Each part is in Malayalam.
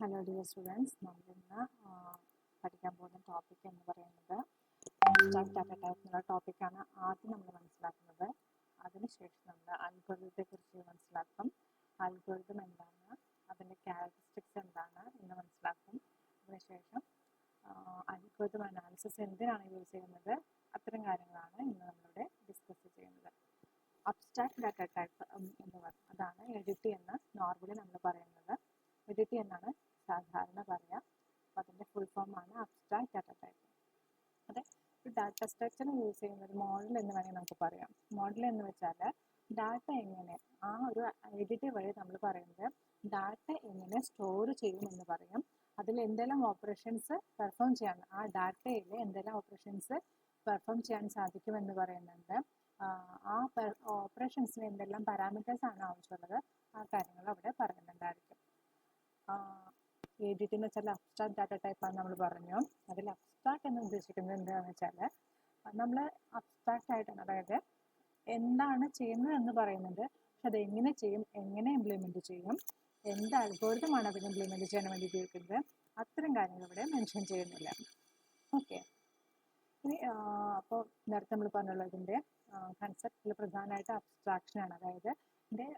ഹലോ ഡിയർ സ്റ്റുഡൻസ്, നമ്മളിന്ന് പഠിക്കാൻ പോകുന്ന ടോപ്പിക് എന്ന് പറയുന്നത് അബ്സ്ട്രാക്ട് ഡാറ്റ ടൈപ്പ് എന്നുള്ള ടോപ്പിക്കാണ് ആദ്യം നമ്മൾ മനസ്സിലാക്കുന്നത്. അതിനുശേഷം നമ്മൾ അൽഗോരിതത്തെ കുറിച്ച് മനസ്സിലാക്കും. അൽഗോരിതം എന്താണ്, അതിൻ്റെ ക്യാരക്ടറിസ്റ്റിക്സ് എന്താണ് എന്ന് മനസ്സിലാക്കും. അതിനുശേഷം അൽഗോരിതം അനാലിസിസ് എന്തിനാണ് യൂസ് ചെയ്യുന്നത്, അത്തരം കാര്യങ്ങളാണ് ഇന്ന് നമ്മളിവിടെ ഡിസ്കസ് ചെയ്യുന്നത്. അബ്സ്ട്രാക്ട് ഡാറ്റ ടൈപ്പ് എന്ന് പറയുന്നത് അതാണ് എഡിറ്റി എന്ന് നോർമലി നമ്മൾ പറയുന്നത്. എഡിറ്റി എന്നാണ് സാധാരണ പറയുക. അപ്പോൾ അതിൻ്റെ ഫുൾ ഫോമാണ് അബ്സ്ട്രാക്ട് ഡാറ്റ ടൈപ്പ്. അതെ, ഒരു ഡാറ്റ സ്ട്രക്ചർ യൂസ് ചെയ്യുന്ന ഒരു മോഡൽ എന്ന് വേണമെങ്കിൽ നമുക്ക് പറയാം. മോഡൽ എന്ന് വെച്ചാൽ ഡാറ്റ എങ്ങനെ ആ ഒരു എഡിറ്റി വഴി നമ്മൾ പറയുന്നത് ഡാറ്റ എങ്ങനെ സ്റ്റോർ ചെയ്യുമെന്ന് പറയും. അതിൽ എന്തെല്ലാം ഓപ്പറേഷൻസ് പെർഫോം ചെയ്യാൻ, ആ ഡാറ്റയിൽ എന്തെല്ലാം ഓപ്പറേഷൻസ് പെർഫോം ചെയ്യാൻ സാധിക്കുമെന്ന് പറയുന്നുണ്ട്. ആ ഓപ്പറേഷൻസിന് എന്തെല്ലാം പാരാമീറ്റേഴ്സ് ആണ് ആവശ്യമുള്ളത്, ആ കാര്യങ്ങൾ അവിടെ പറയുന്നുണ്ടായിരിക്കും. എഡിറ്റ് എന്ന് വെച്ചാൽ അബ്സ്ട്രാക്ട് ഡാറ്റ ടൈപ്പാണ് നമ്മൾ പറഞ്ഞു. അതിൽ അബ്സ്ട്രാക്ട് എന്ന് ഉദ്ദേശിക്കുന്നത് എന്താണെന്ന് വെച്ചാൽ നമ്മൾ അബ്സ്ട്രാക്റ്റ് ആയിട്ടാണ്, അതായത് എന്താണ് ചെയ്യുന്നത് എന്ന് പറയുന്നത്, പക്ഷെ അത് എങ്ങനെ ചെയ്യും, എങ്ങനെ ഇംപ്ലിമെൻറ്റ് ചെയ്യും, എന്ത് അൽഗോരിതമാണ് അതിന് ഇംപ്ലിമെൻറ്റ് ചെയ്യാൻ വേണ്ടി ഉപയോഗിക്കുന്നത്, അത്തരം കാര്യങ്ങൾ ഇവിടെ മെൻഷൻ ചെയ്യുന്നില്ല. ഓക്കെ, ഇനി അപ്പോൾ നേരത്തെ നമ്മൾ പറഞ്ഞുള്ള ഇതിൻ്റെ കൺസെപ്റ്റിൽ പ്രധാനമായിട്ട് അബ്സ്ട്രാക്ഷനാണ്. അതായത് ഇതിൻ്റെ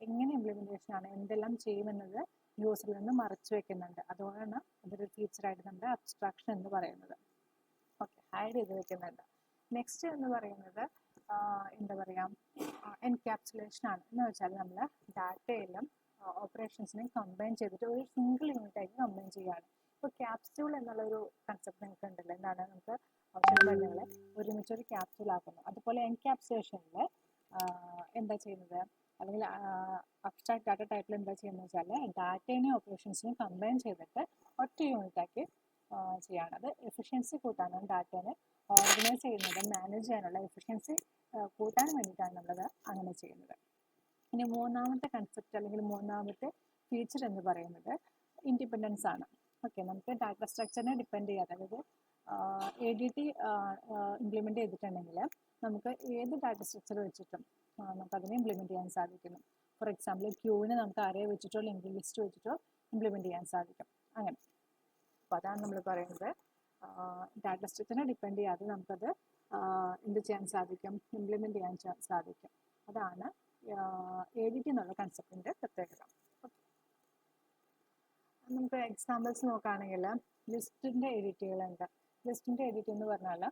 എങ്ങനെ ഇംപ്ലിമെൻറ്റേഷൻ ആണ്, എന്തെല്ലാം ചെയ്യുമെന്നത് യൂസറിൽ നിന്ന് മറച്ചു വെക്കുന്നുണ്ട്. അതുകൊണ്ടാണ് അതൊരു ഫീച്ചറായിട്ട് നമ്മുടെ അബ്സ്ട്രാക്ഷൻ എന്ന് പറയുന്നത്. ഓക്കെ, ഹൈഡ് ചെയ്ത് വെക്കുന്നുണ്ട്. നെക്സ്റ്റ് എന്ന് പറയുന്നത് എന്താ പറയുക, എൻക്യാപ്സുലേഷൻ ആണ്. എന്ന് വെച്ചാൽ നമ്മൾ ഡാറ്റയിലും ഓപ്പറേഷൻസിനെയും കമ്പൈൻ ചെയ്തിട്ട് ഒരു സിംഗിൾ യൂണിറ്റായിട്ട് കമ്പൈൻ ചെയ്യുകയാണ്. ഇപ്പോൾ ക്യാപ്സ്യൂൾ എന്നുള്ളൊരു കൺസെപ്റ്റ് നിങ്ങൾക്ക് ഉണ്ടല്ലോ, എന്താണ്, നമുക്ക് ആവശ്യമുള്ള മരുന്നുകളെ ഒരുമിച്ചൊരു ക്യാപ്സ്യൂൾ ആക്കുന്നു. അതുപോലെ എൻക്യാപ്സുലേഷനിൽ എന്താ ചെയ്യുന്നത്, അല്ലെങ്കിൽ അബ്സ്ട്രാക്ട് ഡാറ്റ ടൈപ്പിൽ എന്താ ചെയ്യുന്നത് വെച്ചാൽ ഡാറ്റേനെയും ഓപ്പറേഷൻസിനെയും കമ്പൈൻ ചെയ്തിട്ട് ഒറ്റ യൂണിറ്റാക്കി ചെയ്യാണ്. അത് എഫിഷ്യൻസി കൂട്ടാനാണ്, ഡാറ്റേനെ ഓർഗനൈസ് ചെയ്യുന്നത്, മാനേജ് ചെയ്യാനുള്ള എഫിഷ്യൻസി കൂട്ടാൻ വേണ്ടിയിട്ടാണ് നമ്മളത് അങ്ങനെ ചെയ്യുന്നത്. ഇനി മൂന്നാമത്തെ കൺസെപ്റ്റ് അല്ലെങ്കിൽ മൂന്നാമത്തെ ഫീച്ചർ എന്ന് പറയുന്നത് ഇൻഡിപെൻഡൻസ് ആണ്. ഓക്കെ, നമുക്ക് ഡാറ്റ സ്ട്രക്ചറിനെ ഡിപ്പെൻഡ് ചെയ്യാതെ, അതായത് എഡിറ്റി ഇംപ്ലിമെൻറ്റ് ചെയ്തിട്ടുണ്ടെങ്കിൽ നമുക്ക് ഏത് ഡാറ്റ സ്ട്രക്ചർ വെച്ചിട്ടും നമുക്കതിനെ ഇംപ്ലിമെൻറ്റ് ചെയ്യാൻ സാധിക്കുന്നു. ഫോർ എക്സാമ്പിൾ ക്യൂവിനെ നമുക്ക് അറേ വെച്ചിട്ടോ ലിങ്ക് ലിസ്റ്റ് വെച്ചിട്ടോ ഇംപ്ലിമെൻറ്റ് ചെയ്യാൻ സാധിക്കും. അങ്ങനെ, അപ്പോൾ അതാണ് നമ്മൾ പറയുന്നത് ഡാറ്റ സ്ട്രക്ചറിനെ ഡിപ്പെൻഡ് ചെയ്യാതെ നമുക്കത് എന്ത് ചെയ്യാൻ സാധിക്കും, ഇംപ്ലിമെൻറ്റ് ചെയ്യാൻ സാധിക്കും. അതാണ് എഡിറ്റി എന്നുള്ള കൺസെപ്റ്റിൻ്റെ പ്രത്യേകത. നമുക്ക് എക്സാമ്പിൾസ് നോക്കുകയാണെങ്കിൽ ലിസ്റ്റിൻ്റെ എഡിറ്റുകളുണ്ട്. ലിസ്റ്റിൻ്റെ എഡിറ്റ് എന്ന് പറഞ്ഞാൽ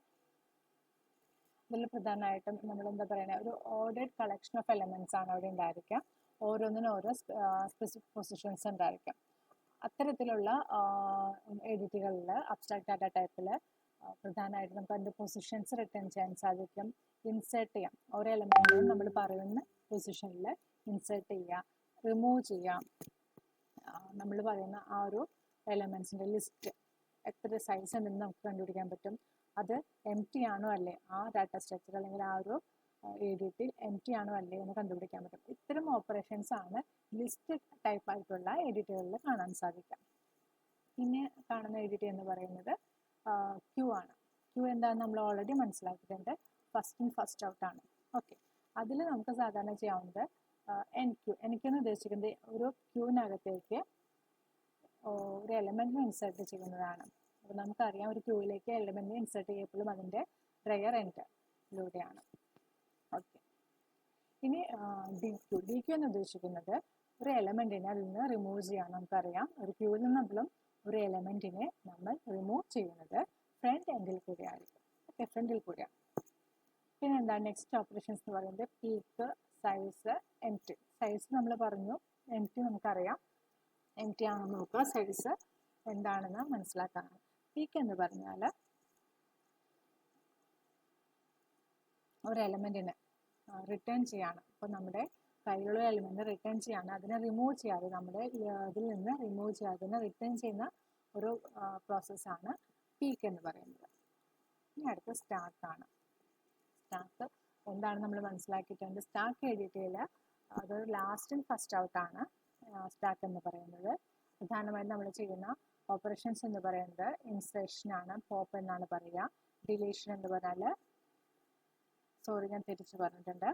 ഇതിൽ പ്രധാനമായിട്ടും നമ്മൾ എന്താ പറയുക, ഒരു ഓർഡേഡ് കളക്ഷൻ ഓഫ് എലമെൻറ്റ്സ് ആണ് അവിടെ ഉണ്ടായിരിക്കുക. ഓരോന്നിനും ഓരോ സ്പെസിഫിക് പൊസിഷൻസ് ഉണ്ടായിരിക്കാം. അത്തരത്തിലുള്ള എഡിറ്റുകളിൽ അബ്സ്ട്രാക്ട് ഡാറ്റ ടൈപ്പിൽ പ്രധാനമായിട്ടും നമുക്ക് അതിൻ്റെ പൊസിഷൻസ് റിട്ടേൺ ചെയ്യാൻ സാധിക്കും. ഇൻസേർട്ട് ചെയ്യാം, ഓരോ എലമെൻറ്റിനും നമ്മൾ പറയുന്ന പൊസിഷനിൽ ഇൻസേർട്ട് ചെയ്യാം, റിമൂവ് ചെയ്യാം. നമ്മൾ പറയുന്ന ആ ഒരു എലമെൻസിൻ്റെ ലിസ്റ്റ് എത്ര സൈസ് ഉണ്ടെന്ന് നമുക്ക് കണ്ടുപിടിക്കാൻ പറ്റും. അത് എം ടി ആണോ അല്ലേ, ആ ഡാറ്റ സ്ട്രക്ചർ അല്ലെങ്കിൽ ആ ഒരു എഡിറ്റിൽ എം ടി ആണോ അല്ലേ എന്ന് കണ്ടുപിടിക്കാൻ പറ്റും. ഇത്തരം ഓപ്പറേഷൻസ് ആണ് ലിസ്റ്റ് ടൈപ്പ് ആയിട്ടുള്ള എഡിറ്റുകളിൽ കാണാൻ സാധിക്കാം. പിന്നെ കാണുന്ന എഡിറ്റ് എന്ന് പറയുന്നത് ക്യൂ ആണ്. ക്യൂ എന്താണെന്ന് നമ്മൾ ഓൾറെഡി മനസ്സിലാക്കിയിട്ടുണ്ട്, ഫസ്റ്റ് ഇൻ ഫസ്റ്റ് ഔട്ട് ആണ്. ഓക്കെ, അതിൽ നമുക്ക് സാധാരണ ചെയ്യാവുന്നത് എൻ ക്യൂ എന്ന് ഉദ്ദേശിക്കുന്നത് ഒരു ക്യൂവിനകത്തേക്ക് ഒരു എലമെൻറ്റിനെ ഇൻസേർട്ട് ചെയ്യുന്നതാണ്. അപ്പോൾ നമുക്കറിയാം ഒരു ക്യൂവിലേക്ക് എലമെൻറ്റിനെ ഇൻസേർട്ട് ചെയ്യപ്പോഴും അതിൻ്റെ ഡ്രയർ എൻഡിലൂടെയാണ്. ഓക്കെ, ഇനി ഡി ക്യൂ എന്ന് ഉദ്ദേശിക്കുന്നത് ഒരു എലമെൻറ്റിനെ അതിൽ നിന്ന് റിമൂവ് ചെയ്യാൻ. നമുക്കറിയാം ഒരു ക്യൂവിൽ നിന്നെങ്കിലും ഒരു എലമെൻറ്റിനെ നമ്മൾ റിമൂവ് ചെയ്യുന്നത് ഫ്രണ്ട് എൻഡിൽ കൂടിയായിരിക്കും. ഓക്കെ, ഫ്രണ്ടിൽ കൂടിയാണ്. പിന്നെ എന്താണ് നെക്സ്റ്റ് ഓപ്പറേഷൻസ് എന്ന് പറയുന്നത് peak, size, M T. Size നമ്മൾ പറഞ്ഞു, എം ടി നമുക്കറിയാം, എം ടി ആണെന്ന് നോക്കുക, സൈസ് എന്താണെന്ന് മനസ്സിലാക്കാനാണ്. പീക്ക് എന്ന് പറഞ്ഞാൽ ഒരു എലമെൻറ്റിന് റിട്ടേൺ ചെയ്യാണ്. അപ്പോൾ നമ്മുടെ കയ്യിലുള്ള എലമെൻറ്റ് റിട്ടേൺ ചെയ്യാണ്, അതിനെ റിമൂവ് ചെയ്യാതെ, നമ്മുടെ ഇതിൽ നിന്ന് റിമൂവ് ചെയ്യാതെ തന്നെ റിട്ടേൺ ചെയ്യുന്ന ഒരു പ്രോസസ്സാണ് പീക്ക് എന്ന് പറയുന്നത്. ഇനി അടുത്ത സ്റ്റാക്കാണ്. സ്റ്റാക്ക് എന്താണ് നമ്മൾ മനസ്സിലാക്കിയിട്ടുണ്ട്. സ്റ്റാക്ക് എഡിറ്റിൽ അത് ലാസ്റ്റ് ആൻഡ് ഫസ്റ്റ് ഔട്ടാണ് സ്റ്റാക്ക് എന്ന് പറയുന്നത്. പ്രധാനമായും നമ്മൾ ചെയ്യുന്ന ഓപ്പറേഷൻസ് എന്ന് പറയുന്നത് ഇൻസേർഷനാണ്, പോപ്പ് എന്നാണ് പറയുക. ഡിലീഷൻ എന്ന് പറഞ്ഞാൽ, സോറി ഞാൻ തിരിച്ച് പറഞ്ഞിട്ടുണ്ട്,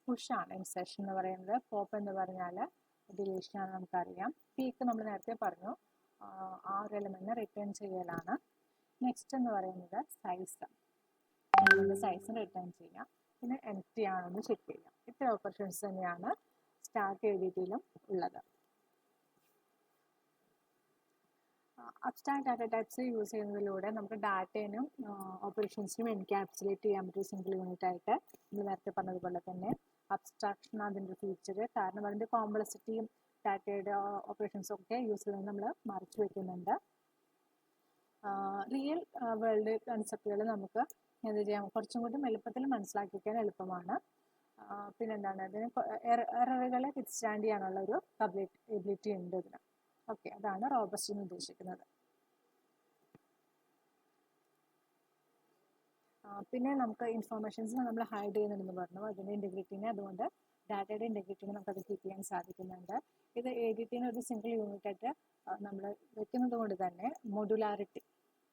പുഷാണ് ഇൻസേർഷൻ എന്ന് പറയുന്നത്. പോപ്പ് എന്ന് പറഞ്ഞാൽ ഡിലീഷൻ ആണ് നമുക്കറിയാം. പീക്ക് നമ്മൾ നേരത്തെ പറഞ്ഞു, ആ ഒരു എലമെന്റിനെ റിട്ടേൺ ചെയ്യലാണ്. നെക്സ്റ്റ് എന്ന് പറയുന്നത് സൈസ്, എലമെന്റ് സൈസ് റിട്ടേൺ ചെയ്യാം. പിന്നെ എംപ്റ്റി ആണെന്ന് ചെക്ക് ചെയ്യാം. ഇത്ര ഓപ്പറേഷൻസ് തന്നെയാണ് സ്റ്റാക്ക് എഡിറ്റിയിലും ഉള്ളത്. അബ്സ്ട്രാക്ട് ഡാറ്റ ടൈപ്സ് യൂസ് ചെയ്യുന്നതിലൂടെ നമുക്ക് ഡാറ്റേനും ഓപ്പറേഷൻസിനും എൻക്യാപ്സുലേറ്റ് ചെയ്യാൻ പറ്റും സിംഗിൾ യൂണിറ്റ് ആയിട്ട്. നമ്മൾ നേരത്തെ പറഞ്ഞതുപോലെ തന്നെ അബ്സ്ട്രാക്ഷൻ അതിൻ്റെ ഫീച്ചർ, കാരണം അതിൻ്റെ കോംപ്ലക്സിറ്റിയും ഡാറ്റയുടെ ഓപ്പറേഷൻസും ഒക്കെ യൂസ് ചെയ്യുന്നത് നമ്മൾ മറച്ചു വെക്കുന്നുണ്ട്. റിയൽ വേൾഡ് കൺസെപ്റ്റുകൾ നമുക്ക് എന്ത് ചെയ്യാം, കുറച്ചും കൂടി എളുപ്പത്തിൽ മനസ്സിലാക്കിക്കാൻ എളുപ്പമാണ്. പിന്നെന്താണ്, അതിന് എററുകളെ വിത്ത്സ്റ്റാൻഡ് ചെയ്യാനുള്ള ഒരു എബിലിറ്റി ഉണ്ട് ഇതിന്. ഓക്കെ, അതാണ് റോബസ്റ്റ് എന്ന് ഉദ്ദേശിക്കുന്നത്. പിന്നെ നമുക്ക് ഇൻഫോർമേഷൻസ് നമ്മൾ ഹൈഡ് ചെയ്യുന്നുണ്ടെന്ന് പറഞ്ഞു, അതിൻ്റെ ഇൻറ്റഗ്രിറ്റിനെ, അതുകൊണ്ട് ഡാറ്റയുടെ ഇൻറ്റഗ്രിറ്റിനെ നമുക്കത് കീപ്പ് ചെയ്യാൻ സാധിക്കുന്നുണ്ട്. ഇത് എഡിറ്റിന് ഒരു സിംഗിൾ യൂണിറ്റ് ആയിട്ട് നമ്മൾ വെക്കുന്നത് കൊണ്ട് തന്നെ മൊഡുലാരിറ്റി,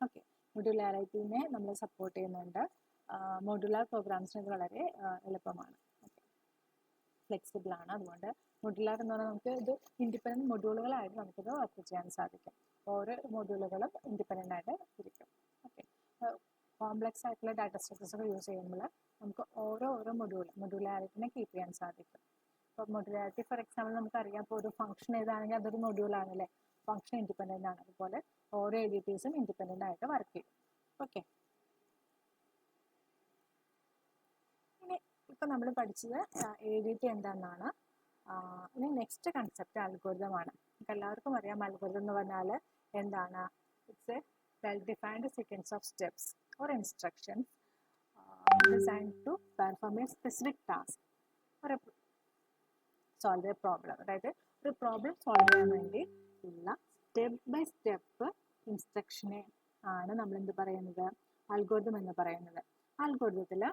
ഓക്കെ, മൊഡുലാരിറ്റിനെ നമ്മൾ സപ്പോർട്ട് ചെയ്യുന്നുണ്ട്. മൊഡുലാർ പ്രോഗ്രാംസിന് ഇത് വളരെ എളുപ്പമാണ്, ഓക്കെ, ഫ്ലെക്സിബിൾ ആണ്. അതുകൊണ്ട് മൊഡുലാർ എന്ന് പറഞ്ഞാൽ നമുക്ക് ഇത് ഇൻഡിപെൻഡൻറ്റ് മൊഡ്യൂളുകളായിട്ട് നമുക്കിത് വർക്ക് ചെയ്യാൻ സാധിക്കും. ഓരോ മൊഡ്യൂളുകളും ഇൻഡിപെൻഡൻ്റ് ആയിട്ട് ഇരിക്കും. ഓക്കെ, കോംപ്ലക്സ് ആയിട്ടുള്ള ഡാറ്റ സ്ട്രക്ചേഴ്സൊക്കെ യൂസ് ചെയ്യുമ്പോൾ നമുക്ക് ഓരോ മൊഡ്യൂലാരിറ്റിനെ കീപ്പ് ചെയ്യാൻ സാധിക്കും. ഇപ്പോൾ മൊഡ്യൂലാരിറ്റി ഫോർ എക്സാമ്പിൾ നമുക്കറിയാം, ഇപ്പോൾ ഒരു ഫംഗ്ഷൻ ഏതാണെങ്കിൽ അതൊരു മൊഡ്യൂളാണല്ലേ, ഫംഗ്ഷൻ ഇൻഡിപെൻഡൻ്റ് ആണ്. അതുപോലെ ഓരോ എഡിറ്റീവ്സും ഇൻഡിപെൻഡൻ്റ് ആയിട്ട് വർക്ക് ചെയ്യും. ഓക്കെ, ഇനി ഇപ്പം നമ്മൾ പഠിച്ചത് എഡിറ്റി എന്താണെന്നാണ്. ഇനി നെക്സ്റ്റ് കൺസെപ്റ്റ് അൽഗോരിതമാണ്. നമുക്ക് എല്ലാവർക്കും അറിയാം അൽഗോരിതം എന്ന് പറഞ്ഞാൽ എന്താണ്. It's A well defined sequence of steps or instructions designed to perform a specific task or solve a problem. അതായത് ഒരു പ്രോബ്ലം സോൾവ് ചെയ്യാൻ വേണ്ടി ഉള്ള സ്റ്റെപ്പ് ബൈ സ്റ്റെപ്പ് ഇൻസ്ട്രക്ഷനെ ആണ് നമ്മൾ എന്ത് പറയുന്നത്, അൽഗോരിതം എന്ന് പറയുന്നത്. അൽഗോരിതത്തിൽ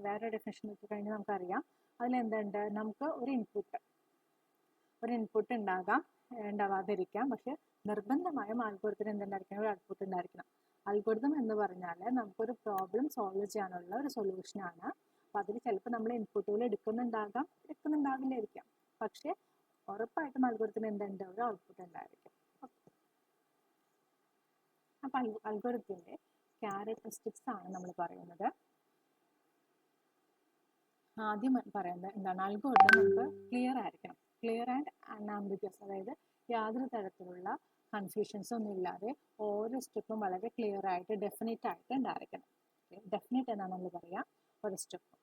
വേറെ ഡെഫിനിഷൻ വെച്ച് കഴിഞ്ഞാൽ നമുക്കറിയാം, അതിലെന്തുണ്ട്, നമുക്ക് ഒരു ഇൻപുട്ട് ഉണ്ടാവാതിരിക്കാം, പക്ഷെ നിർബന്ധമായും അൽഗോരിതത്തിന് എന്തുണ്ടായിരിക്കണം, ഒരു ഔട്ട്പുട്ട് ഉണ്ടായിരിക്കണം. അൽഗോരിതം എന്ന് പറഞ്ഞാൽ നമുക്കൊരു പ്രോബ്ലം സോൾവ് ചെയ്യാനുള്ള ഒരു സൊല്യൂഷനാണ്. അപ്പോൾ അതിൽ ചിലപ്പോൾ നമ്മൾ ഇൻപുട്ടുകൾ എടുക്കുന്നുണ്ടാവില്ലായിരിക്കാം, പക്ഷേ ഉറപ്പായിട്ടും അൽഗോരിതത്തിന് എന്തുണ്ട്, ഒരു ഔട്ട്പുട്ട് ഉണ്ടായിരിക്കും. അപ്പോൾ അൽഗോരിതത്തിൻ്റെ ക്യാരക്ടറിസ്റ്റിക്സ് ആണ് നമ്മൾ പറയുന്നത്. ആദ്യം പറയുന്നത് എന്താണ്, അൽഗോരിതം നമുക്ക് ക്ലിയർ ആയിരിക്കണം, ക്ലിയർ ആൻഡ് അൺആംബിഗ്വസ്, അതായത് യാതൊരു തരത്തിലുള്ള കൺഫ്യൂഷൻസ് ഒന്നും ഇല്ലാതെ ഓരോ സ്റ്റെപ്പും വളരെ ക്ലിയർ ആയിട്ട് ഡെഫിനറ്റ് ആയിട്ട് ഉണ്ടായിരിക്കണം. ഡെഫിനറ്റ് എന്നാണ് നമ്മൾ പറയുക ഒരു സ്റ്റെപ്പ്.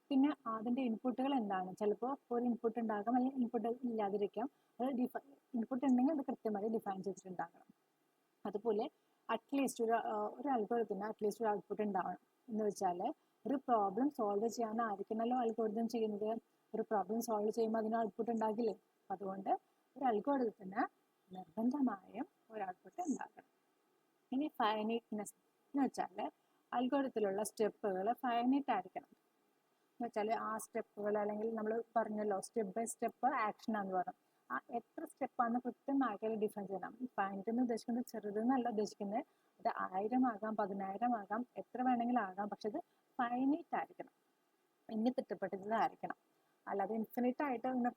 പിന്നെ അതിൻ്റെ ഇൻപുട്ടുകൾ എന്താണ്, ചിലപ്പോൾ ഒരു ഇൻപുട്ട് ഉണ്ടാകാം, അല്ലെങ്കിൽ ഇൻപുട്ട് ഇല്ലാതിരിക്കാം. അത് ഇൻപുട്ട് ഉണ്ടെങ്കിൽ അത് കൃത്യമായി ഡിഫൈൻ ചെയ്തിട്ടുണ്ടാകണം. അതുപോലെ അറ്റ്ലീസ്റ്റ് ഒരു അൽഗോരിതത്തിന് അറ്റ്ലീസ്റ്റ് ഒരു ഔട്ട്പുട്ട് ഉണ്ടാവണം. എന്ന് വെച്ചാൽ ഒരു പ്രോബ്ലം സോൾവ് ചെയ്യാനായിരിക്കണമല്ലോ അൽഗോരിതം ചെയ്യുന്നത്. ഒരു പ്രോബ്ലം സോൾവ് ചെയ്യുമ്പോൾ അതിന് ഔട്ട്പുട്ട് ഉണ്ടാകില്ലേ. അതുകൊണ്ട് ഒരു അൽഗോരിതത്തിന് നിർബന്ധമായും ഒരു ഔട്ട്പുട്ട് ഉണ്ടാകണം. ഇനി ഫൈനൈറ്റ്നെസ് എന്ന് വെച്ചാൽ അൽഗോരിതത്തിലുള്ള സ്റ്റെപ്പുകൾ ഫൈനൈറ്റ് ആയിരിക്കണം. എന്ന് വെച്ചാൽ ആ സ്റ്റെപ്പുകൾ, അല്ലെങ്കിൽ നമ്മൾ പറഞ്ഞല്ലോ സ്റ്റെപ്പ് ബൈ സ്റ്റെപ്പ് ആക്ഷൻ ആണെന്ന് പറഞ്ഞു, ആ എത്ര സ്റ്റെപ്പാണെന്ന് കൃത്യമായിട്ട് ഡിഫൈൻ ചെയ്യണം. ഫൈനൈറ്റ് എന്ന് ഉദ്ദേശിക്കുന്നത് ചെറുതെന്നല്ല ഉദ്ദേശിക്കുന്നത്, അത് 1000 ആകാം, 10,000 ആകാം, എത്ര വേണമെങ്കിലും ആകാം, പക്ഷെ അത് ഫൈനൈറ്റ് ആയിരിക്കണം, എണ്ണി തിട്ടപ്പെട്ടതായിരിക്കണം. അല്ലാതെ ഇൻഫിനിറ്റ് ആയിട്ട് ഇങ്ങനെ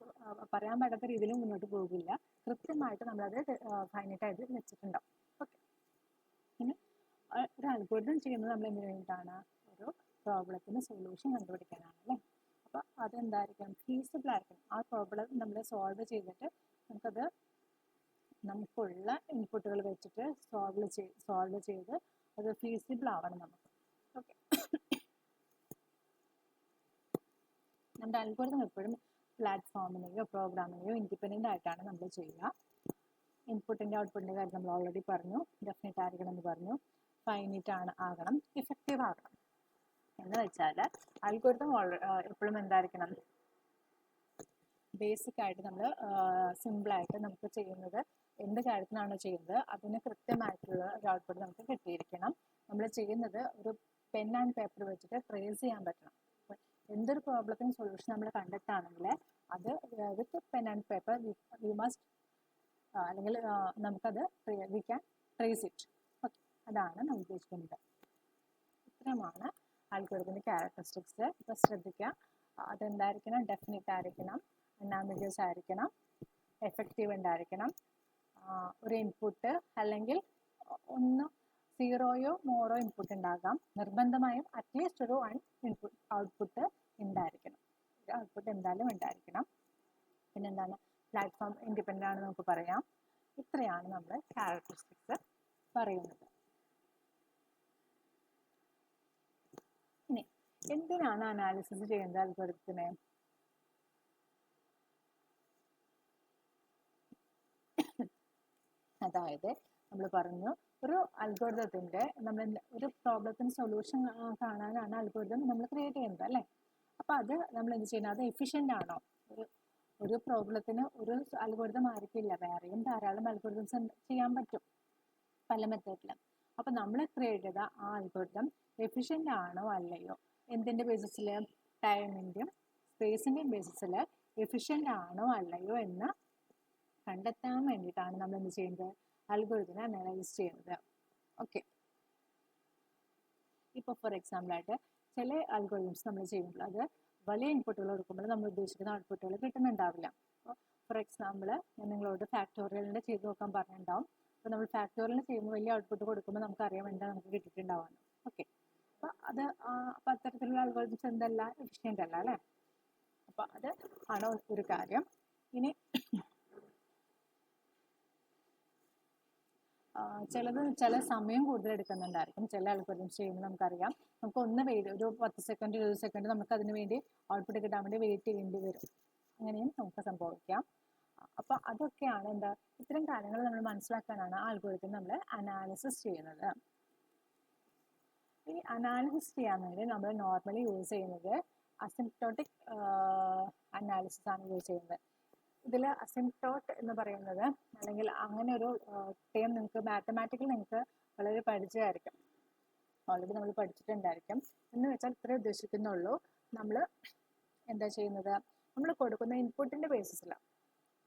പറയാൻ പറ്റാത്ത രീതിയിൽ മുന്നോട്ട് പോകില്ല. കൃത്യമായിട്ട് നമ്മളത് ഫൈനൈറ്റ് ആയിട്ട് വെച്ചിട്ടുണ്ടാവും. ഓക്കെ, ഇനി ഒരു അൽഗോരിതം ചെയ്യുന്നത് നമ്മൾ എന്തിനു വേണ്ടിയിട്ടാണ്, ഒരു പ്രോബ്ലത്തിന് സൊല്യൂഷൻ കണ്ടുപിടിക്കാനാണ് അല്ലേ. അപ്പോൾ അതെന്തായിരിക്കണം, ഫീസിബിൾ ആയിരിക്കണം. ആ പ്രോബ്ലം നമ്മൾ സോൾവ് ചെയ്തിട്ട് നമുക്കത് നമുക്കുള്ള ഇൻപുട്ടുകൾ വെച്ചിട്ട് സോൾവ് ചെയ്ത് അത് ഫീസിബിൾ ആവണം നമുക്ക്. ഓക്കെ, നമ്മുടെ അൽഗോരിതം എപ്പോഴും പ്ലാറ്റ്ഫോമിനെയോ പ്രോഗ്രാമിനെയോ ഇൻഡിപെൻഡൻ്റ് ആയിട്ടാണ് നമ്മൾ ചെയ്യുക. ഇൻപുട്ടിൻ്റെ ഔട്ട്പുട്ടിൻ്റെ കാര്യം നമ്മൾ ഓൾറെഡി പറഞ്ഞു, ഡെഫിനറ്റ് ആയിരിക്കണം എന്ന് പറഞ്ഞു, ഫൈനൈറ്റ് ആകണം, ഇഫക്റ്റീവ് ആകണം. എന്ന് വെച്ചാൽ അൽഗോരിതം എപ്പോഴും എന്തായിരിക്കണം, ബേസിക് ആയിട്ട് നമ്മൾ സിമ്പിളായിട്ട് നമുക്ക് ചെയ്യുന്നത് എന്ത് കാര്യത്തിനാണോ ചെയ്യുന്നത് അതിന് കൃത്യമായിട്ടുള്ള ഒരു ഔട്ട്പുട്ട് നമുക്ക് കിട്ടിയിരിക്കണം. നമ്മൾ ചെയ്യുന്നത് ഒരു പെൻ ആൻഡ് പേപ്പർ വെച്ചിട്ട് ട്രേസ് ചെയ്യാൻ പറ്റണം. എന്തൊരു പ്രോബ്ലത്തിന് സൊല്യൂഷൻ നമ്മൾ കണ്ടെത്താണെങ്കിൽ അത് with pen and paper we must, അല്ലെങ്കിൽ നമുക്കത് we can trace it. Okay, അതാണ് നമ്മൾ ഉദ്ദേശിക്കുന്നത്. ഇത്രയുമാണ് അൽഗോരിതത്തിൻ്റെ ക്യാരക്ടറിസ്റ്റിക്സ്. ഇപ്പോൾ ശ്രദ്ധിക്കുക, അതെന്തായിരിക്കണം, ഡെഫിനിറ്റ് ആയിരിക്കണം, അൺആംബിഗ്വസ് ആയിരിക്കണം, എഫക്റ്റീവ് ഉണ്ടായിരിക്കണം. ഒരു ഇൻപുട്ട് അല്ലെങ്കിൽ ഒന്ന് സീറോയോ മോറോ ഇൻപുട്ട് ഉണ്ടാകാം. നിർബന്ധമായും അറ്റ്ലീസ്റ്റ് ഒരു 1 ഇൻപുട്ട് ഔട്ട്പുട്ട് ഉണ്ടായിരിക്കണം. ഒരു ഔട്ട്പുട്ട് എന്തായാലും ഉണ്ടായിരിക്കണം. പിന്നെന്താണ്, പ്ലാറ്റ്ഫോം ഇൻഡിപെൻഡൻ്റ് ആണ് നമുക്ക് പറയാം. ഇത്രയാണ് നമ്മൾ ക്യാരക്ടറിസ്റ്റിക്സ് പറയുന്നത്. ഇനി എന്തിനാണ് അനാലിസിസ് ചെയ്യുന്നത് അൽഗോരിതത്തിനെ? അതായത് നമ്മൾ പറഞ്ഞു, ഒരു അൽഗോരിതത്തിൻ്റെ നമ്മൾ ഒരു പ്രോബ്ലത്തിന് സൊല്യൂഷൻ കാണാനാണ് അൽഗോരിതം നമ്മൾ ക്രിയേറ്റ് ചെയ്യുന്നത് അല്ലേ. അപ്പോൾ അത് നമ്മൾ എന്ത് ചെയ്യുന്നത്, അത് എഫിഷ്യൻ്റ് ആണോ? ഒരു പ്രോബ്ലത്തിന് ഒരു അൽഗോരിതം ആയിരിക്കില്ല, വേറെയും ധാരാളം അൽഗോരിതംസ് ചെയ്യാൻ പറ്റും പല മെത്തേഡിലും. അപ്പോൾ നമ്മൾ ക്രിയേറ്റ് ചെയ്ത ആ അൽഗോരിതം എഫിഷ്യൻ്റ് ആണോ അല്ലയോ, എന്തിൻ്റെ ബേസിസിൽ, ടൈമിൻ്റെയും സ്പേസിൻ്റെയും ബേസിസിൽ എഫിഷ്യൻ്റ് ആണോ അല്ലയോ എന്ന് കണ്ടെത്താൻ വേണ്ടിയിട്ടാണ് നമ്മൾ എന്ത് ചെയ്യുന്നത്, അൽഗോരിതത്തിനെ അനലൈസ് ചെയ്യുന്നത്. ഓക്കെ. ഇപ്പോൾ ഫോർ എക്സാമ്പിളായിട്ട് ചില അൽഗോരിതംസ് നമ്മൾ ചെയ്യുമ്പോൾ അത് വലിയ ഇൻപുട്ടുകൾ കൊടുക്കുമ്പോൾ നമ്മൾ ഉദ്ദേശിക്കുന്ന ഔട്ട്പുട്ടുകൾ കിട്ടുന്നുണ്ടാവില്ല. അപ്പോൾ ഫോർ എക്സാമ്പിൾ ഞാൻ നിങ്ങളോട് ഫാക്ടോറിയലിൻ്റെ ചെയ്ത് നോക്കാൻ പറഞ്ഞിട്ടുണ്ടാവും. അപ്പോൾ നമ്മൾ ഫാക്ടോറിയൽ ചെയ്യുമ്പോൾ വലിയ ഔട്ട്പുട്ട് കൊടുക്കുമ്പോൾ നമുക്കറിയാം എന്താ നമുക്ക് കിട്ടിയിട്ടുണ്ടാവുമെന്ന്. ഓക്കെ. അപ്പോൾ അപ്പോൾ അത്തരത്തിലുള്ള അൽഗോരിതംസ് എന്തല്ല, എഫിഷ്യൻ്റ് അല്ല അല്ലേ. അപ്പോൾ അത് ആണ് ഒരു കാര്യം. ഇനി ചില സമയം കൂടുതൽ എടുക്കുന്നുണ്ടായിരിക്കും. ചില അൽഗോരിതംസ് ചെയ്യുമ്പോൾ നമുക്കറിയാം നമുക്ക് ഒന്ന് ഒരു 10 സെക്കൻഡ് 20 സെക്കൻഡ് നമുക്ക് അതിന് വേണ്ടി ഔട്ട്പുട്ട് കിട്ടാൻ വേണ്ടി വെയിറ്റ് ചെയ്യേണ്ടി വരും. അങ്ങനെയും നമുക്ക് സംഭവിക്കാം. അപ്പോൾ അതൊക്കെയാണ് എന്താ, ഇത്തരം കാര്യങ്ങൾ നമ്മൾ മനസ്സിലാക്കാനാണ് അൽഗോരിതം നമ്മൾ അനാലിസിസ് ചെയ്യുന്നത്. ഈ അനാലിസിസ് ചെയ്യാൻ വേണ്ടി നമ്മൾ നോർമലി യൂസ് ചെയ്യുന്നത് അസിംപ്റ്റോട്ടിക് അനാലിസിസ് ആണ് യൂസ് ചെയ്യുന്നത്. ഇതിൽ അസിംപ്റ്റോട്ട് എന്ന് പറയുന്നത്, അല്ലെങ്കിൽ അങ്ങനെ ഒരു ടേം നിങ്ങൾക്ക് മാത്തമാറ്റിക്കൽ നിങ്ങൾക്ക് വളരെ പരിചയമായിരിക്കും, ഓൾറെഡി നമ്മൾ പഠിച്ചിട്ടുണ്ടായിരിക്കും. എന്ന് വെച്ചാൽ ഇത്രേ ഉദ്ദേശിക്കുന്നുള്ളൂ, നമ്മൾ എന്താ ചെയ്യുന്നത്, നമ്മൾ കൊടുക്കുന്ന ഇൻപുട്ടിൻ്റെ ബേസിസിൽ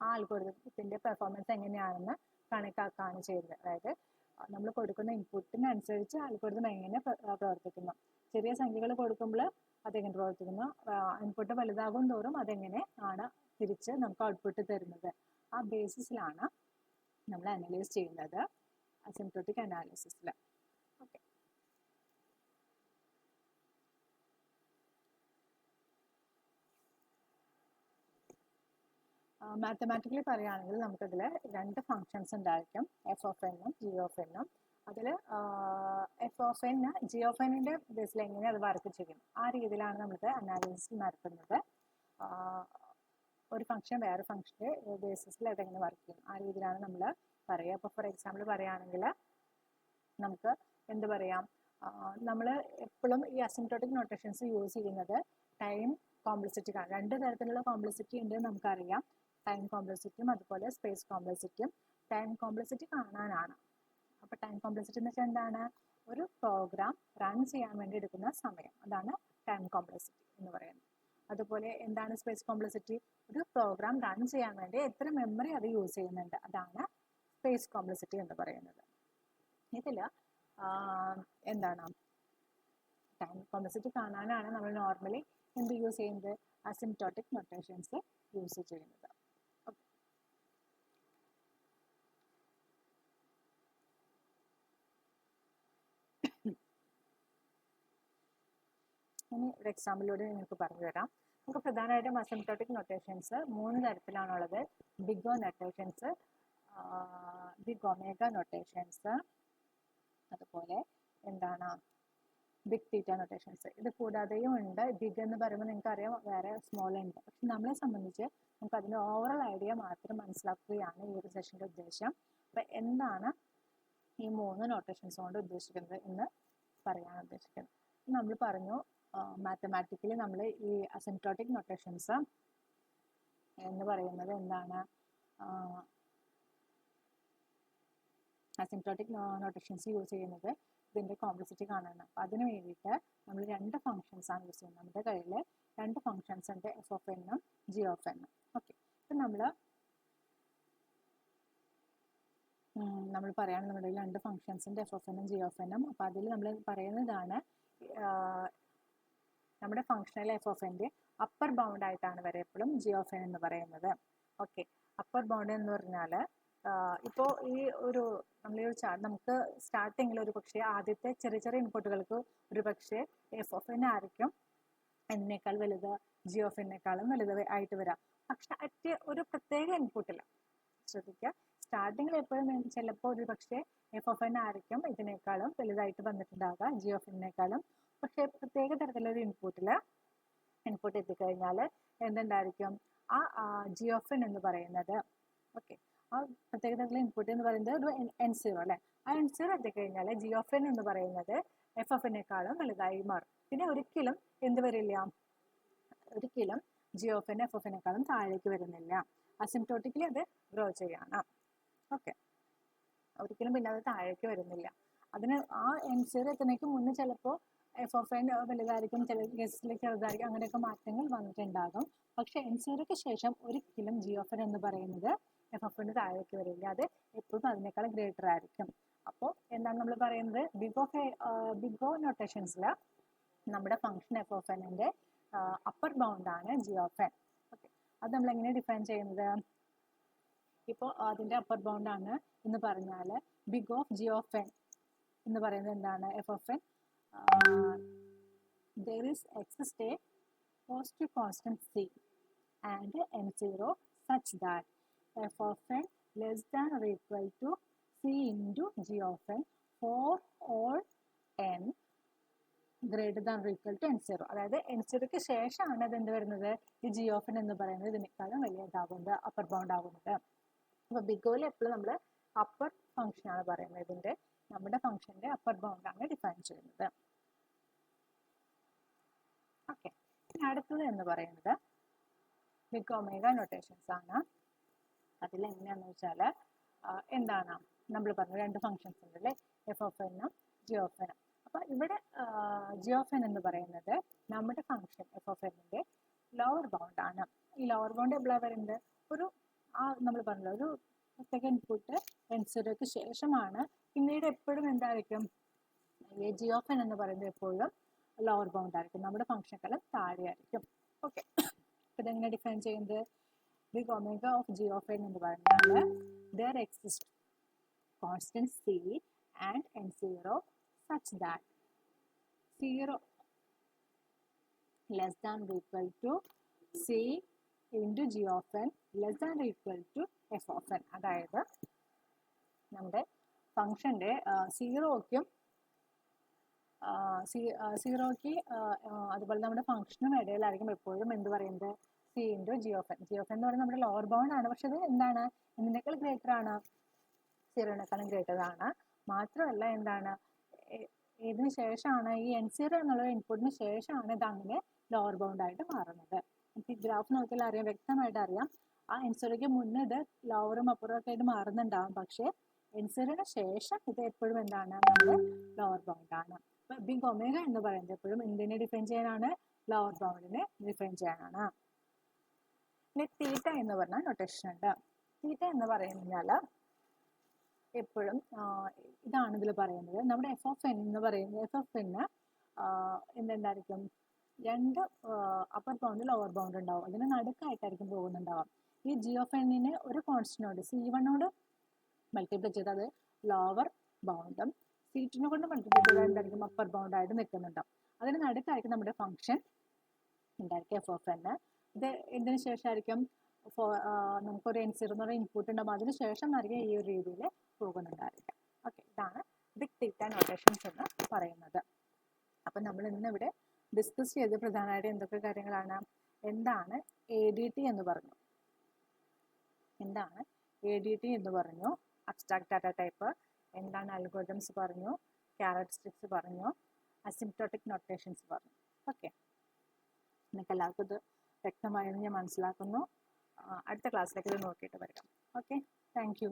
ആ അൽഗോരിതത്തിൻ്റെ പെർഫോമൻസ് എങ്ങനെയാണെന്ന് കണക്കാക്കുകയാണ് ചെയ്യുന്നത്. അതായത് നമ്മൾ കൊടുക്കുന്ന ഇൻപുട്ടിനനുസരിച്ച് അൽഗോരിതം എങ്ങനെ പ്രവർത്തിക്കുന്നു. ചെറിയ സംഖ്യകൾ കൊടുക്കുമ്പോൾ അതെങ്ങനെ പ്രവർത്തിക്കുന്നു, ഇൻപുട്ട് വലുതാകും തോറും അതെങ്ങനെ ആണ് തിരിച്ച് നമുക്ക് ഔട്ട്പുട്ട് തരുന്നത്. ആ ബേസിസിലാണ് നമ്മൾ അനലൈസ് ചെയ്യുന്നത് അസിംപ്റ്റോട്ടിക് അനാലിസിസിൽ. ഓക്കെ. മാത്തമാറ്റിക്കലി പറയുകയാണെങ്കിൽ നമുക്കതിൽ 2 ഫങ്ഷൻസ് ഉണ്ടായിരിക്കും, എഫ് ഓഫ് എന്നും ജി ഓഫ് എന്നും. അതിൽ F of N G of എന്നിൻ്റെ ബേസിൽ എങ്ങനെ അത് വർക്ക് ചെയ്യും, ആ രീതിയിലാണ് നമുക്ക് അനാലിസിസ് നടത്തുന്നത്. ഒരു ഫംഗ്ഷൻ വേറെ ഫംഗ്ഷൻ്റെ ബേസിസിൽ അതെങ്ങനെ വർക്ക് ചെയ്യും, ആ രീതിയിലാണ് നമ്മൾ പറയുക. അപ്പോൾ ഫോർ എക്സാമ്പിൾ പറയുകയാണെങ്കിൽ നമുക്ക് എന്ത് പറയാം, നമ്മൾ എപ്പോഴും ഈ അസിംപ്റ്റോട്ടിക് നൊട്ടേഷൻസ് യൂസ് ചെയ്യുന്നത് ടൈം കോംപ്ലക്സിറ്റിക്കാണ്. 2 തരത്തിലുള്ള കോംപ്ലക്സിറ്റി ഉണ്ട് നമുക്കറിയാം, ടൈം കോംപ്ലക്സിറ്റിയും അതുപോലെ സ്പേസ് കോംപ്ലക്സിറ്റിയും. ടൈം കോംപ്ലക്സിറ്റി കാണാനാണ്. അപ്പോൾ ടൈം കോംപ്ലക്സിറ്റി എന്ന് വെച്ചാൽ എന്താണ്, ഒരു പ്രോഗ്രാം റൺ ചെയ്യാൻ വേണ്ടി എടുക്കുന്ന സമയം, അതാണ് ടൈം കോംപ്ലക്സിറ്റി എന്ന് പറയുന്നത്. അതുപോലെ എന്താണ് സ്പേസ് കോംപ്ലക്സിറ്റി, ഒരു പ്രോഗ്രാം റൺ ചെയ്യാൻ വേണ്ടി എത്ര മെമ്മറി അത് യൂസ് ചെയ്യുന്നുണ്ട്, അതാണ് സ്പേസ് കോംപ്ലക്സിറ്റി എന്ന് പറയുന്നത്. ഇതിൽ എന്താണ്, ടൈം കോംപ്ലക്സിറ്റി കാണാനാണ് നമ്മൾ നോർമലി എന്ത് യൂസ് ചെയ്യുന്നത്, അസിംപ്റ്റോട്ടിക് നൊട്ടേഷൻസ് യൂസ് ചെയ്യുന്നത്. ഇനി ഒരു എക്സാമ്പിളിലൂടെ നിങ്ങൾക്ക് പറഞ്ഞു തരാം. നമുക്ക് പ്രധാനമായിട്ടും അസിംപ്റ്റോട്ടിക് നൊട്ടേഷൻസ് 3 തരത്തിലാണുള്ളത്. Big O notations, big omega notations, അതുപോലെ എന്താണ് ബിഗ് തീറ്റ നൊട്ടേഷൻസ്. ഇത് കൂടാതെയും ഉണ്ട്. ബിഗ് എന്ന് പറയുമ്പോൾ നിങ്ങൾക്കറിയാം വേറെ സ്മോൾ ഉണ്ട്. പക്ഷെ നമ്മളെ സംബന്ധിച്ച് നമുക്ക് അതിൻ്റെ ഓവറോൾ ഐഡിയ മാത്രം മനസ്സിലാക്കുകയാണ് ഈ ഒരു സെഷൻ്റെ ഉദ്ദേശം. അപ്പം എന്താണ് ഈ 3 നൊട്ടേഷൻസ് കൊണ്ട് ഉദ്ദേശിക്കുന്നത് എന്ന് പറയാൻ ഉദ്ദേശിക്കുന്നത്. നമ്മൾ പറഞ്ഞു മാത്തമാറ്റിക്കലി നമ്മൾ ഈ അസിംപ്റ്റോട്ടിക് നൊട്ടേഷൻസ് എന്ന് പറയുന്നത് എന്താണ്, അസിംപ്റ്റോട്ടിക് നൊട്ടേഷൻസ് യൂസ് ചെയ്യുന്നത് ഇതിൻ്റെ കോംപ്ലക്സിറ്റി കാണാനാണ്. അപ്പം അതിന് വേണ്ടിയിട്ട് നമ്മൾ 2 ഫങ്ഷൻസ് ആണ് യൂസ് ചെയ്യുന്നത്. നമ്മുടെ കയ്യിൽ 2 ഫങ്ഷൻസ് ഉണ്ട്, എഫ് ഓഫ് എന്നും ജി ഓഫ് എന്നും. ഓക്കെ. ഇപ്പം നമ്മൾ പറയുകയാണ് നമ്മുടെ കയ്യിൽ 2 ഫങ്ഷൻസ് ഉണ്ട്, എഫ് ഓഫ് എന്നും ജി ഓഫ് എന്നും. അപ്പോൾ അതിൽ നമ്മൾ പറയുന്നതാണ് നമ്മുടെ ഫംഗ്ഷനിലെ എഫ് ഓഫ് എൻ്റെ അപ്പർ ബൗണ്ട് ആയിട്ടാണ് വരെ എപ്പോഴും ജി ഓഫ് എൻ എന്ന് പറയുന്നത്. ഓക്കെ. അപ്പർ ബൗണ്ട് എന്ന് പറഞ്ഞാൽ ഇപ്പോൾ ഈ ഒരു നമ്മൾ ഈ ഒരു ചാർട്ട് നമുക്ക് സ്റ്റാർട്ടിങ്ങിൽ ഒരു പക്ഷേ ആദ്യത്തെ ചെറിയ ചെറിയ ഇൻപുട്ടുകൾക്ക് ഒരു പക്ഷേ എഫ് ഓഫ് എൻ ആയിരിക്കും എന്നേക്കാൾ വലുത്, ജി ഓഫ് എന്നേക്കാളും വലുത് ആയിട്ട് വരാം. പക്ഷെ അറ്റ് ഒരു പ്രത്യേക ഇൻപുട്ടിൽ ശ്രദ്ധിക്കുക, സ്റ്റാർട്ടിങ്ങിൽ എപ്പോഴും ചിലപ്പോൾ ഒരു പക്ഷേ എഫ് ഓഫ് എൻ ആയിരിക്കും ഇതിനേക്കാളും വലുതായിട്ട് വന്നിട്ടുണ്ടാവുക ജി ഓഫ് എന്നേക്കാളും. പക്ഷേ പ്രത്യേക തരത്തിലൊരു ഇൻപുട്ട് എത്തിക്കഴിഞ്ഞാൽ എന്തുണ്ടായിരിക്കും, ആ ജി ഓഫ് എൻ എന്ന് പറയുന്നത് ഓക്കെ, ആ പ്രത്യേക തരത്തിലുള്ള ഇൻപുട്ട് എന്ന് പറയുന്നത് ഒരു N0 അല്ലേ, ആ N0 എത്തിക്കഴിഞ്ഞാൽ ജി ഓഫ് എൻ എന്ന് പറയുന്നത് എഫ് ഓഫ് എന്നേക്കാളും വലുതായി മാറും. പിന്നെ ഒരിക്കലും എന്ത് വരില്ല, ഒരിക്കലും G of N F of എന്നേക്കാളും താഴേക്ക് വരുന്നില്ല. അസിംപ്റ്റോട്ടിക്കലി അത് ഗ്രോ ചെയ്യാണ്. ഓക്കെ, ഒരിക്കലും പിന്നെ അത് താഴേക്ക് വരുന്നില്ല. അതിന് ആ N0 എത്തുന്നതിന് മുന്നേ ചിലപ്പോൾ എഫ് ഓഫ് എൻ വലുതായിരിക്കും, ചില കേസിൽ ചെറുതായിരിക്കും, അങ്ങനെയൊക്കെ മാറ്റങ്ങൾ വന്നിട്ടുണ്ടാകും. പക്ഷെ N0ക്ക് ശേഷം ഒരിക്കലും ജി ഓഫ് എൻ എന്ന് പറയുന്നത് എഫ് ഓഫ് എൻ താഴേക്ക് വരില്ല, അത് എപ്പോഴും അതിനേക്കാളും ഗ്രേറ്റർ ആയിരിക്കും. അപ്പോൾ എന്താണ് നമ്മൾ പറയുന്നത്, ബിഗ് ഓ നൊട്ടേഷൻസിൽ നമ്മുടെ ഫംഗ്ഷൻ എഫ് ഓഫ് എന്നിൻ്റെ അപ്പർ ബൗണ്ടാണ് ജി ഓഫ് എൻ. ഓക്കെ, അത് നമ്മൾ എങ്ങനെ ഡിഫൈൻ ചെയ്യുന്നത്, ഇപ്പോൾ അതിൻ്റെ അപ്പർ ബൗണ്ടാണ് എന്ന് പറഞ്ഞാൽ big of G of N എന്ന് പറയുന്നത് എന്താണ്, F of N there is exist a positive constant c and n0 such that f of n less than or equal to c into g of n for all n greater than or equal to n0. അതായത് n0ക്ക് ശേഷമാണ് അത് എന്ത് വരുന്നത്, ഈ ജി ഓഫ് എൻ എന്ന് പറയുന്നത് ഇതിനേക്കാളും വലിയതാകുന്നത്, അപ്പർ ബൗണ്ട് ആകുന്നത്. അപ്പോൾ ബിഗോയിൽ എപ്പോഴും നമ്മൾ അപ്പർ ഫംഗ്ഷനാണ് പറയുന്നത്, ഇതിൻ്റെ നമ്മുടെ ഫംഗ്ഷൻ്റെ അപ്പർ ബൗണ്ടാണ് ഡിഫൈൻ ചെയ്യുന്നത്. ഓക്കെ, ഇനി അടുത്തത് എന്ന് പറയുന്നത് ബിഗ് ഒമേഗ നൊട്ടേഷൻസ് ആണ്. അതിൽ എങ്ങനെയാണെന്ന് വെച്ചാൽ എന്താണ് നമ്മൾ പറഞ്ഞു, രണ്ട് ഫംഗ്ഷൻസ് ഉണ്ട് അല്ലേ, എഫ് ഓഫ് എന്നും ജി ഓഫ് എനും. അപ്പോൾ ഇവിടെ ജി ഓഫ് എൻ എന്ന് പറയുന്നത് നമ്മുടെ ഫംഗ്ഷൻ എഫ് ഓഫ് എന്നിൻ്റെ ലോവർ ബൗണ്ടാണ്. ഈ ലോവർ ബൗണ്ട് എപ്പോഴാണ് വരുന്നത്, ഒരു നമ്മൾ പറഞ്ഞല്ലോ ഒരു പ്രത്യേക ഇൻപുട്ട് N0ക്ക് ശേഷമാണ്. പിന്നീട് എപ്പോഴും എന്തായിരിക്കും, ഈ ജി ഓഫ് എൻ എന്ന് പറയുന്നത് എപ്പോഴും ലോവർ ബൗണ്ട് ആയിരിക്കും, നമ്മുടെ ഫംഗ്ഷനെക്കാളും താഴെയായിരിക്കും. ഓക്കെ, അപ്പോൾ ഇതെങ്ങനെ ഡിഫൈൻ ചെയ്യുന്നത്, big omega of G of N എന്ന് പറഞ്ഞാൽ there exists constant c and n0 such that 0 less than or equal to c into g of n less than or equal to f of n. അതായത് നമ്മുടെ ഫംഗ്ഷൻ്റെ സീറോയ്ക്ക് അതുപോലെ നമ്മുടെ ഫംഗ്ഷനും ഇടയിലായിരിക്കും എപ്പോഴും എന്ത് പറയുന്നത്, C into G of N. G of N എന്ന് പറയുന്നത് നമ്മുടെ ലോവർ ബൗണ്ട് ആണ്, പക്ഷെ ഇത് എന്താണ്, ഇതിനേക്കാൾ ഗ്രേറ്റർ ആണ്, സീറോനേക്കാളും ഗ്രേറ്റർ ആണ്. മാത്രമല്ല എന്താണ്, ഇതിന് ശേഷമാണ് ഈ N0 എന്നുള്ള ഇൻപുട്ടിന് ശേഷമാണ് ഇത് അങ്ങനെ ലോവർ ബൗണ്ട് ആയിട്ട് മാറുന്നത്. നമുക്ക് ഈ ഗ്രാഫ് നോക്കിയാൽ അറിയാം, വ്യക്തമായിട്ട് അറിയാം, ആ N0ക്ക് മുന്നേ ഇത് ലോവറും അപ്പറും ഒക്കെ ആയിട്ട് മാറുന്നുണ്ടാവും, പക്ഷേ N0ന് ശേഷം ഇത് എപ്പോഴും എന്താണ്, നമ്മുടെ ലോവർ ബൗണ്ട് ആണ്. അപ്പോൾ ബിഗ് ഒമേഗ എന്ന് പറയുന്നത് എപ്പോഴും എന്തിനെ ഡിഫൈൻ ചെയ്യാനാണ്, ലോവർ ബൗണ്ടിനെ ഡിഫൈൻ ചെയ്യാനാണ്. ഇനി തീറ്റ എന്ന് പറഞ്ഞ നൊട്ടേഷൻ ഉണ്ട്. തീറ്റ എന്ന് പറഞ്ഞാൽ എപ്പോഴും ഇതാണ് ഇതിൽ പറയുന്നത്, നമ്മുടെ എഫ് ഓഫ് എൻ എന്ന് പറയുന്നത്, എഫ് ഓഫ് എന്ന് എന്തുണ്ടായിരിക്കും, രണ്ട് അപ്പർ ബൗണ്ട് ലോവർ ബൗണ്ട് ഉണ്ടാവും, അതിന് നടുക്കായിട്ടായിരിക്കും പോകുന്നുണ്ടാവാം. ഈ ജി ഓഫ് എന്നിന് ഒരു കോൺസ്റ്റന്റോട് C1 മൾട്ടിപ്ലൈ ചെയ്ത് അത് ലോവർ ബൗണ്ടും C2 കൊണ്ട് മൾട്ടിപ്ലൈ ചെയ്താൽ എന്തായിരിക്കും, അപ്പർ ബൗണ്ടായിട്ട് നിൽക്കുന്നുണ്ടാവും. അതിന് നടുക്കായിരിക്കും നമ്മുടെ ഫംഗ്ഷൻ ഉണ്ടായിരിക്കും എഫ് ഓഫ് എൻ. ഇത് ഇതിന് ശേഷമായിരിക്കും നമുക്കൊരു N0 എന്ന് പറയുന്ന ഇൻപുട്ട് ഉണ്ടാകും, അതിന് ശേഷം ആയിരിക്കും ഈ ഒരു രീതിയിൽ പോകുന്നുണ്ടായിരിക്കാം. ഓക്കെ, ഇതാണ് ബിഗ് തീറ്റ നൊട്ടേഷൻസ് എന്ന് പറയുന്നത്. അപ്പം നമ്മൾ ഇന്നിവിടെ ഡിസ്കസ് ചെയ്ത് പ്രധാനമായിട്ട് എന്തൊക്കെ കാര്യങ്ങളാണ്, എന്താണ് ADT എന്ന് പറഞ്ഞു, എന്താണ് ADT എന്ന് പറഞ്ഞു, അബ്സ്ട്രാക്ട് ഡാറ്റ ടൈപ്പ് എന്താണ്, അൽഗോരിതംസ് പറഞ്ഞു, ക്യാരക്ടറിസ്റ്റിക്സ് പറഞ്ഞു, അസിംപ്റ്റോട്ടിക് നൊട്ടേഷൻസ് പറഞ്ഞു. ഓക്കെ, നിങ്ങൾക്ക് എല്ലാവർക്കും ഇത് വ്യക്തമായെന്ന് ഞാൻ മനസ്സിലാക്കുന്നു. അടുത്ത ക്ലാസ്സിലേക്ക് ഇത് നോക്കിയിട്ട് വരാം. Okay, thank you.